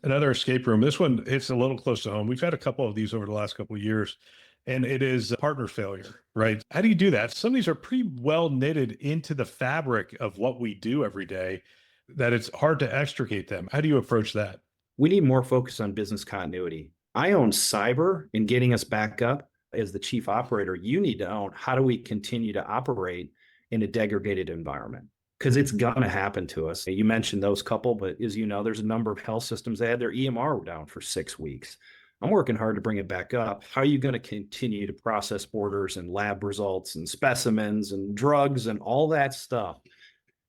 Another escape room. This one, it's a little close to home. We've had a couple of these over the last couple of years, and it is partner failure, right? How do you do that? Some of these are pretty well knitted into the fabric of what we do every day that it's hard to extricate them. How do you approach that? We need more focus on business continuity. I own cyber and getting us back up as the chief operator. You need to own how do we continue to operate in a degraded environment? Because it's going to happen to us. You mentioned those couple, but as you know, there's a number of health systems that had their EMR down for 6 weeks. I'm working hard to bring it back up. How are you going to continue to process orders and lab results and specimens and drugs and all that stuff?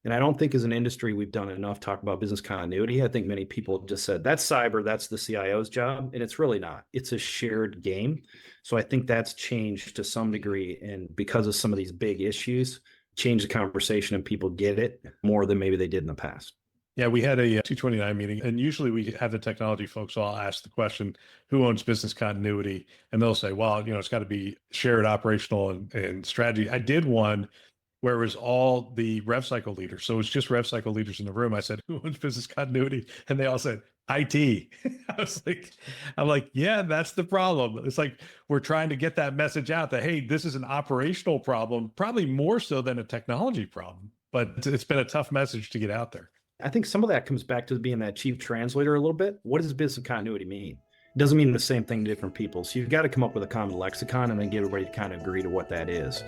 And I don't think as an industry we've done enough talk about business continuity. I think many people have just said that's cyber, that's the CIO's job, and it's really not. It's a shared game. So I think that's changed to some degree, and because of some of these big issues, change the conversation and people get it more than maybe they did in the past. Yeah, we had a 229 meeting, and usually we have the technology folks all ask the question, who owns business continuity? And they'll say, well, it's got to be shared operational and strategy. I did one where it was all the rev cycle leaders. So it's just rev cycle leaders in the room. I said, who owns business continuity? And they all said, IT. I'm like, yeah, that's the problem. It's like we're trying to get that message out that, hey, this is an operational problem, probably more so than a technology problem. But it's been a tough message to get out there. I think some of that comes back to being that chief translator a little bit. What does business continuity mean? It doesn't mean the same thing to different people. So you've got to come up with a common lexicon and then get everybody to kind of agree to what that is.